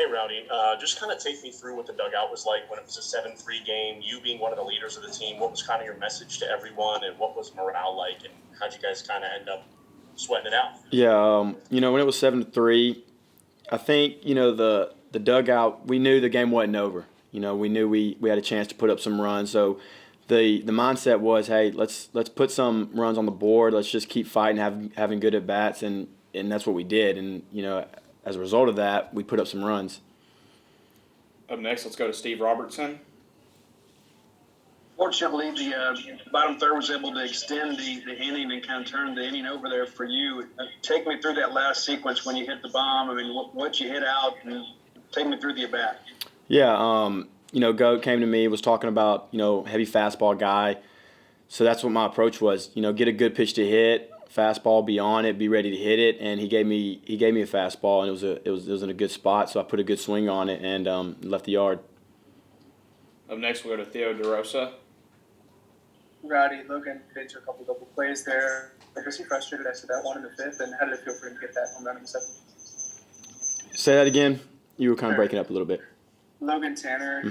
Hey, Rowdy. Just kind of take me through what the dugout was like when it was a 7-3 game. You being one of the leaders of the team, what was kind of your message to everyone, and what was morale like, and how'd you guys kind of end up sweating it out? Yeah, when it was 7-3, I think the dugout. We knew the game wasn't over. We knew we had a chance to put up some runs. So the mindset was, hey, let's put some runs on the board. Let's just keep fighting, having good at bats, and that's what we did. And as a result of that, we put up some runs. Up next, let's go to Steve Robertson. Fortunately, the bottom third was able to extend the inning and kind of turn the inning over there for you. Take me through that last sequence when you hit the bomb. I mean, what you hit out, and take me through the at-bat. Yeah, Goat came to me, was talking about, heavy fastball guy. So that's what my approach was. Get a good pitch to hit, fastball, be on it, be ready to hit it. And he gave me a fastball, and it was in a good spot. So I put a good swing on it and left the yard. Up next, we'll go to Theo DeRosa. Rowdy Logan pitched a couple double plays there. Was he frustrated after that one in the fifth? And how did it feel for him to get that home run in the seventh? Say that again. You were kind of breaking up a little bit. Logan Tanner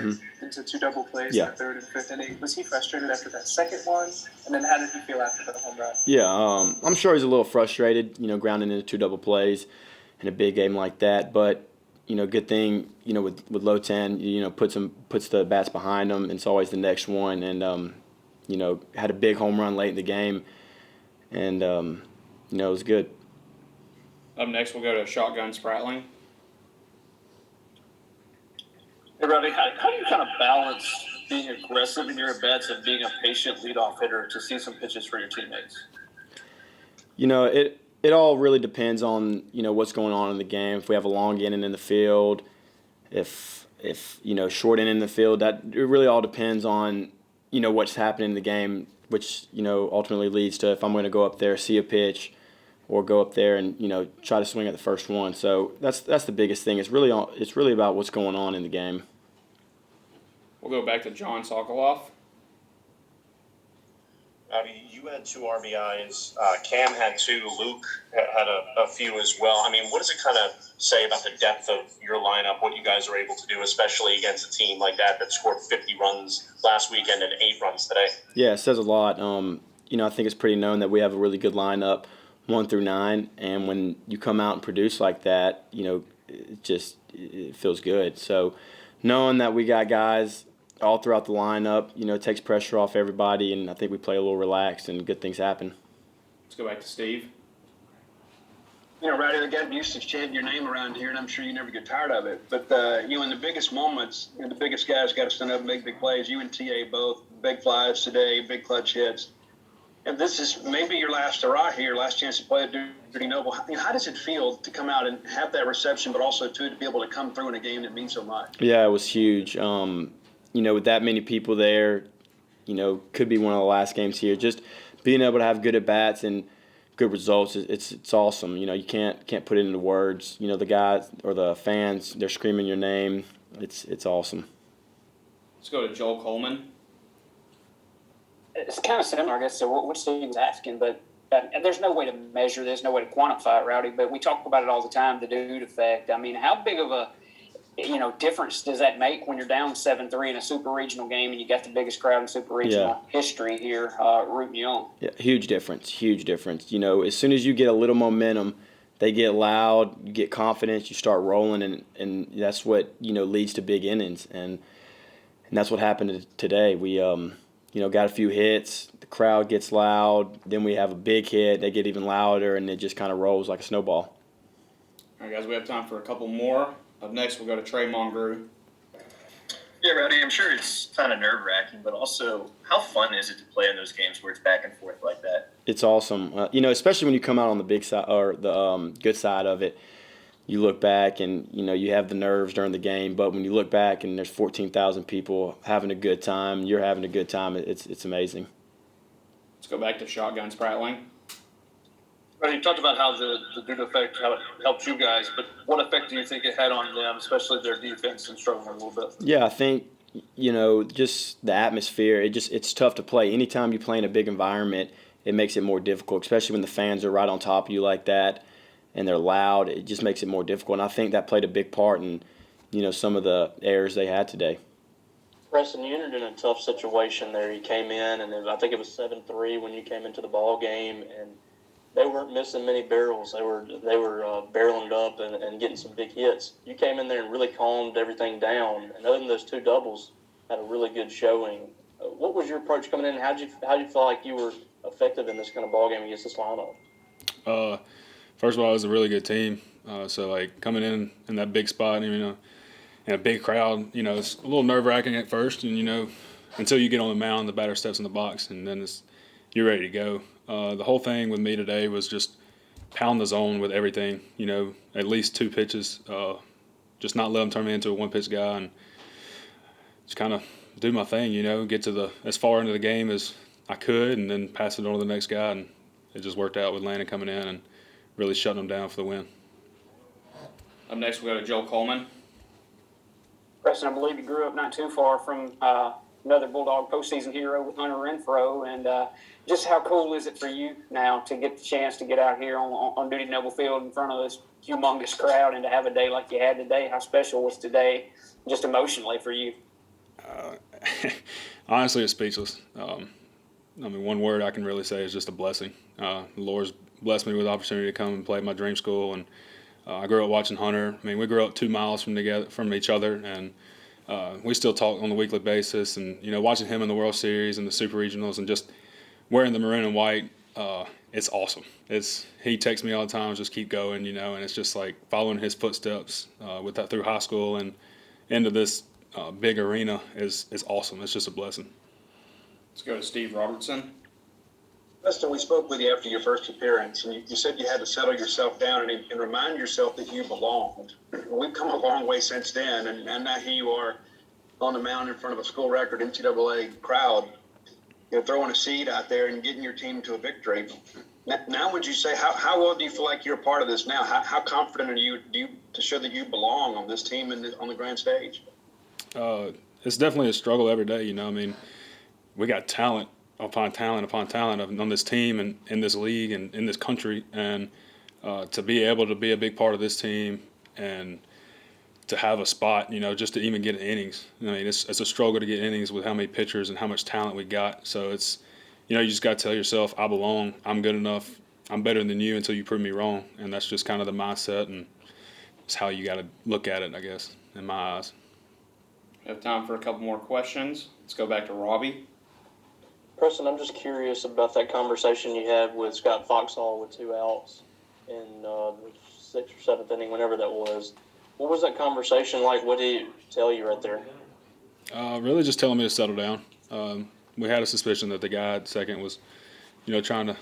into two double plays in the third and fifth inning. Was he frustrated after that second one? And then how did he feel after the home run? Yeah, I'm sure he's a little frustrated, grounding into two double plays in a big game like that. But, good thing, with Lotan, puts the bats behind him, and it's always the next one. And, had a big home run late in the game. And, it was good. Up next, we'll go to Shotgun Spratling. Hey, Rowdy, how do you kind of balance being aggressive in your at-bats and being a patient leadoff hitter to see some pitches for your teammates? It all really depends on, what's going on in the game. If we have a long inning in the field, if short inning in the field, that it really all depends on, what's happening in the game, which, ultimately leads to if I'm going to go up there, see a pitch, or go up there and try to swing at the first one. So that's the biggest thing. It's really about what's going on in the game. We'll go back to John Sokoloff. Rowdy, you had 2 RBIs. Cam had 2. Luke had a few as well. I mean, what does it kind of say about the depth of your lineup, what you guys are able to do, especially against a team like that scored 50 runs last weekend and 8 runs today? Yeah, it says a lot. I think it's pretty known that we have a really good lineup, 1 through 9, and when you come out and produce like that, it feels good. So knowing that we got guys all throughout the lineup, it takes pressure off everybody, and I think we play a little relaxed and good things happen. Let's go back to Steve. Rowdy, they got used to chanting your name around here, and I'm sure you never get tired of it. But, in the biggest moments, the biggest guys got to stand up and make big plays. You and TA both, big flies today, big clutch hits. And this is maybe your last hurrah here, last chance to play at Duty Noble. How does it feel to come out and have that reception, but also, to be able to come through in a game that means so much? Yeah, it was huge. With that many people there, could be one of the last games here. Just being able to have good at-bats and good results, it's awesome. You can't put it into words. The guys or the fans, they're screaming your name. It's awesome. Let's go to Joel Coleman. It's kind of similar, I guess, to what Steve was asking, but there's no way to measure this, no way to quantify it, Rowdy, but we talk about it all the time, the dude effect. I mean, how big of a difference does that make when you're down 7-3 in a super regional game and you got the biggest crowd in super regional history here rooting you on? Yeah, huge difference. As soon as you get a little momentum, they get loud, you get confidence, you start rolling, and that's what, leads to big innings. And that's what happened today. We, got a few hits, the crowd gets loud, then we have a big hit, they get even louder, and it just kind of rolls like a snowball. All right, guys, we have time for a couple more. Up next, we'll go to Trey Mongrew. Yeah, Rowdy, I'm sure it's kind of nerve-wracking, but also, how fun is it to play in those games where it's back and forth like that? It's awesome. Especially when you come out on the big side or the good side of it. You look back and, you have the nerves during the game, but when you look back and there's 14,000 people having a good time, you're having a good time, it's amazing. Let's go back to Shotgun Spratling. Right, you talked about how the dude effect, how it helped you guys, but what effect do you think it had on them, especially their defense and struggling a little bit? Yeah, I think, just the atmosphere, it's tough to play. Anytime you play in a big environment, it makes it more difficult, especially when the fans are right on top of you like that and they're loud. It just makes it more difficult, and I think that played a big part in some of the errors they had today. Preston, you entered in a tough situation there. You came in, and I think it was 7-3 when you came into the ball game, and they weren't missing many barrels. They were barreling it up and getting some big hits. You came in there and really calmed everything down, and other than those two doubles, had a really good showing. What was your approach coming in? How did you feel like you were effective in this kind of ball game against this lineup? First of all, it was a really good team. So like coming in that big spot, in a big crowd, it's a little nerve-wracking at first, and until you get on the mound, the batter steps in the box, and then you're ready to go. The whole thing with me today was just pound the zone with everything, at least 2 pitches, just not let them turn me into a one-pitch guy, and just kind of do my thing, get to as far into the game as I could, and then pass it on to the next guy, and it just worked out with Landon coming in and really shutting them down for the win. Up next, we'll go to Joel Coleman. Preston, I believe you grew up not too far from another Bulldog postseason hero with Hunter Renfroe, and just how cool is it for you now to get the chance to get out here on Duty Noble Field in front of this humongous crowd and to have a day like you had today? How special was today, just emotionally for you? Honestly, it's speechless. One word I can really say is just a blessing. The Lord's blessed me with the opportunity to come and play at my dream school, and I grew up watching Hunter. We grew up 2 miles from each other, and we still talk on a weekly basis. And watching him in the World Series and the Super Regionals, and just wearing the maroon and white, it's awesome. He texts me all the time, just keep going, and it's just like following his footsteps with that through high school and into this big arena is awesome. It's just a blessing. Let's go to Steve Robertson. Preston, we spoke with you after your first appearance, and you said you had to settle yourself down and remind yourself that you belonged. We've come a long way since then, and now here you are on the mound in front of a school record NCAA crowd, throwing a seed out there and getting your team to a victory. Now, would you say, how well do you feel like you're a part of this now? How confident are you to show that you belong on this team and on the grand stage? It's definitely a struggle every day, we got talent upon talent on this team and in this league and in this country, and to be able to be a big part of this team and to have a spot, just to even get innings. It's a struggle to get innings with how many pitchers and how much talent we got. So it's, you just got to tell yourself, I belong, I'm good enough, I'm better than you until you prove me wrong. And that's just kind of the mindset, and it's how you got to look at it, I guess, in my eyes. We have time for a couple more questions. Let's go back to Robbie. Preston, I'm just curious about that conversation you had with Scott Foxhall with 2 outs in the 6th or 7th inning, whenever that was. What was that conversation like? What did he tell you right there? Really just telling me to settle down. We had a suspicion that the guy at second was, trying to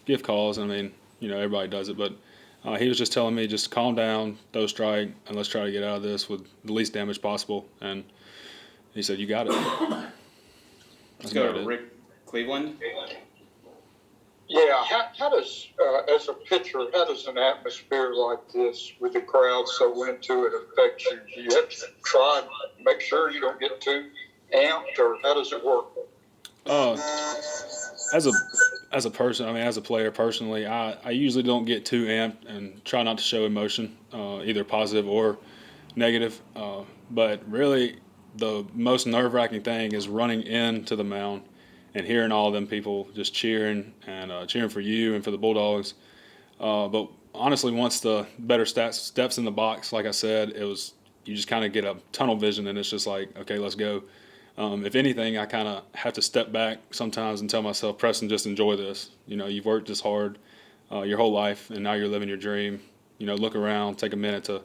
give calls. Everybody does it, but he was just telling me just calm down, throw strike, and let's try to get out of this with the least damage possible. And he said, you got it. Let's go to Rick Cleveland. Yeah, how does, as a pitcher, how does an atmosphere like this with the crowd so into it affect you? Do you have to try and make sure you don't get too amped, or how does it work? As a person, as a player personally, I usually don't get too amped and try not to show emotion, either positive or negative. But really, the most nerve-wracking thing is running into the mound and hearing all of them people just cheering and cheering for you and for the Bulldogs. But honestly, once the better steps in the box, like I said, you just kind of get a tunnel vision, and it's just like, okay, let's go. If anything, I kind of have to step back sometimes and tell myself, Preston, just enjoy this. You've worked this hard your whole life, and now you're living your dream. Look around, take a minute to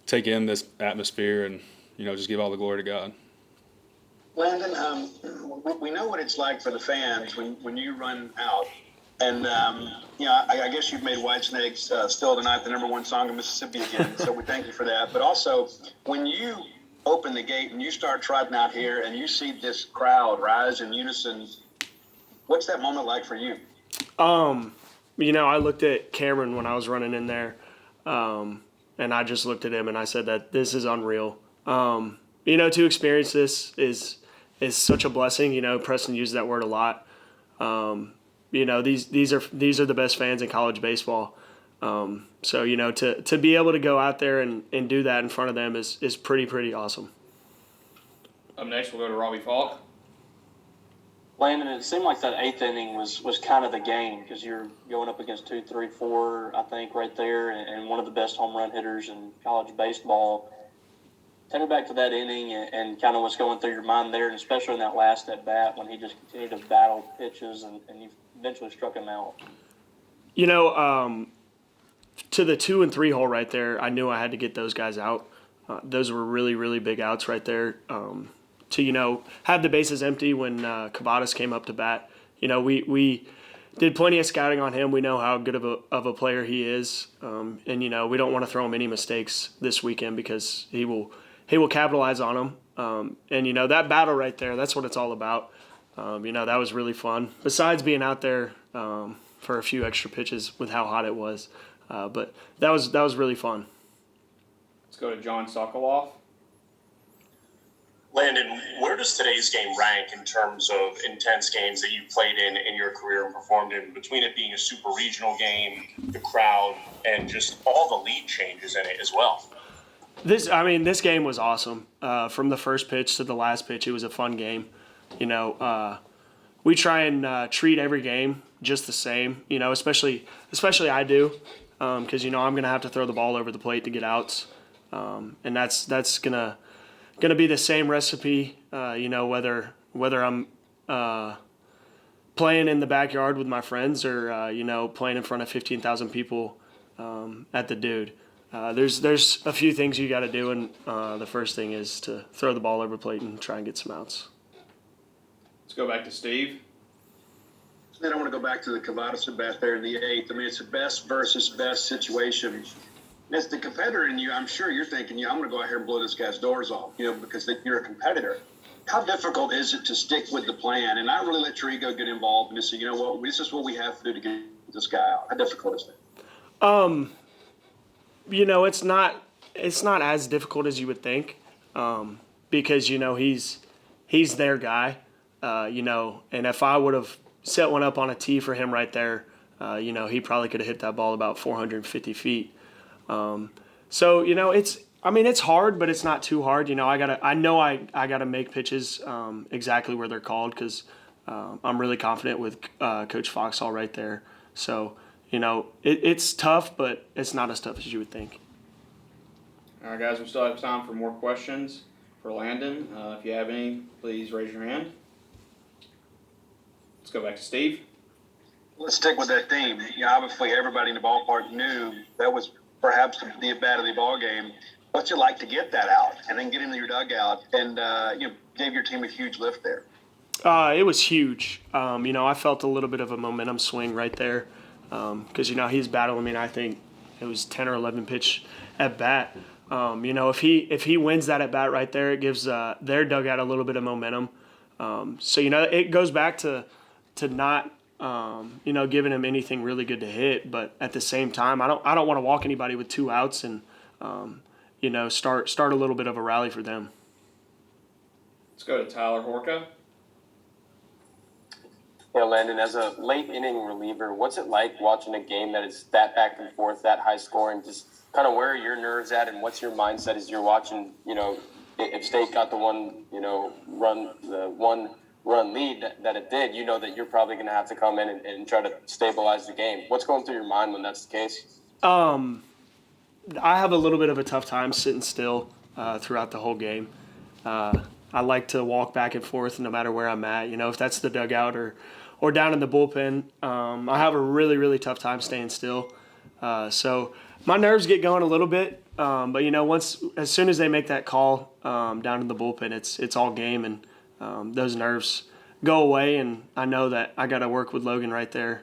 take in this atmosphere, and just give all the glory to God. Landon, we know what it's like for the fans when you run out. And, I guess you've made Whitesnake's Still Tonight the #1 song in Mississippi again, so we thank you for that. But also, when you open the gate and you start trotting out here and you see this crowd rise in unison, what's that moment like for you? I looked at Cameron when I was running in there, and I just looked at him and I said that this is unreal. To experience this is such a blessing. Preston used that word a lot. These are the best fans in college baseball. So, to be able to go out there and do that in front of them is pretty awesome. Up next, we'll go to Robbie Falk. Landon, it seemed like that eighth inning was kind of the game because you're going up against 2, 3, 4, I think, right there, and one of the best home run hitters in college baseball. Take me back to that inning and kind of what's going through your mind there, and especially in that last at bat when he just continued to battle pitches and you eventually struck him out. To the 2 and 3 hole right there, I knew I had to get those guys out. Those were really big outs right there. To have the bases empty when Cavadas came up to bat. We did plenty of scouting on him. We know how good of a player he is, and we don't want to throw him any mistakes this weekend because he will capitalize on them. And that battle right there, that's what it's all about. That was really fun. Besides being out there for a few extra pitches with how hot it was, but that was really fun. Let's go to John Sokoloff. Landon, where does today's game rank in terms of intense games that you played in your career and performed in, between it being a super regional game, the crowd, and just all the lead changes in it as well? This game was awesome. From the first pitch to the last pitch, it was a fun game. We try and treat every game just the same. Especially I do, because I'm going to have to throw the ball over the plate to get outs, and that's gonna be the same recipe. Whether I'm playing in the backyard with my friends or playing in front of 15,000 people at the Dude. There's a few things you got to do, and the first thing is to throw the ball over the plate and try and get some outs. Let's go back to Steve. Then I want to go back to the Cavadas at bat there in the eighth. It's a best versus best situation. As the competitor in you, I'm sure you're thinking, I'm going to go out here and blow this guy's doors off, because you're a competitor. How difficult is it to stick with the plan and not really let your ego get involved and just say, this is what we have to do to get this guy out? How difficult is that? It's not as difficult as you would think, because he's their guy, and if I would have set one up on a tee for him right there, he probably could have hit that ball about 450 feet. So it's hard, but it's not too hard. I gotta make pitches exactly where they're called because I'm really confident with Coach Foxhall right there. So it's tough, but it's not as tough as you would think. All right, guys, we still have time for more questions for Landon. If you have any, please raise your hand. Let's go back to Steve. Let's stick with that theme. Obviously, everybody in the ballpark knew that was perhaps the at-bat of the ball game. What's it like to get that out and then get into your dugout and gave your team a huge lift there? It was huge. I felt a little bit of a momentum swing right there because he's battling me. I think it was 10 or 11 pitch at bat. If he wins that at bat right there, it gives their dugout a little bit of momentum. So it goes back to not. Giving him anything really good to hit, but at the same time, I don't want to walk anybody with 2 outs and start a little bit of a rally for them. Let's go to Tyler Horka. Yeah, Landon, as a late inning reliever, what's it like watching a game that is that back and forth, that high scoring? Just kind of where are your nerves at, and what's your mindset as you're watching? If State got the one lead that it did, that you're probably going to have to come in and try to stabilize the game. What's going through your mind when that's the case? I have a little bit of a tough time sitting still throughout the whole game. I like to walk back and forth no matter where I'm at. If that's the dugout or down in the bullpen, I have a really tough time staying still. So my nerves get going a little bit, but as soon as they make that call down in the bullpen, it's all game and. Those nerves go away, and I know that I got to work with Logan right there.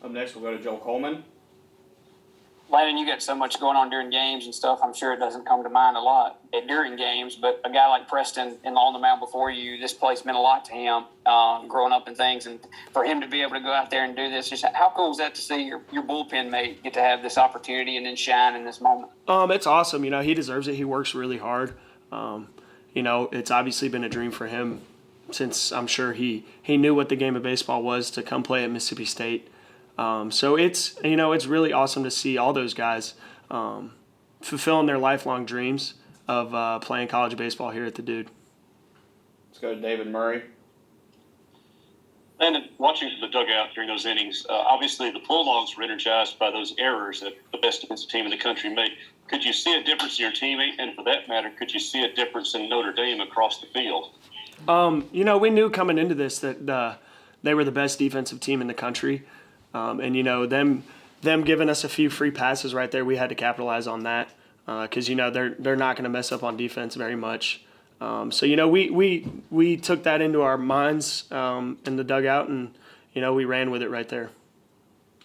Up next, we'll go to Joel Coleman. Landon, you got so much going on during games and stuff. I'm sure it doesn't come to mind a lot during games, but a guy like Preston and on the mound before you, this place meant a lot to him growing up and things. And for him to be able to go out there and do this, just how cool is that to see your bullpen mate get to have this opportunity and then shine in this moment? It's awesome. He deserves it. He works really hard. It's obviously been a dream for him since I'm sure he knew what the game of baseball was to come play at Mississippi State. So it's really awesome to see all those guys fulfilling their lifelong dreams of playing college baseball here at the Dude. Let's go to David Murray. And watching the dugout during those innings, obviously the Bulldogs were energized by those errors that the best defensive team in the country made. Could you see a difference in your teammate? And for that matter, could you see a difference in Notre Dame across the field? We knew coming into this that they were the best defensive team in the country. And them giving us a few free passes right there, we had to capitalize on that because, they're not going to mess up on defense very much. So we took that into our minds in the dugout, and we ran with it right there.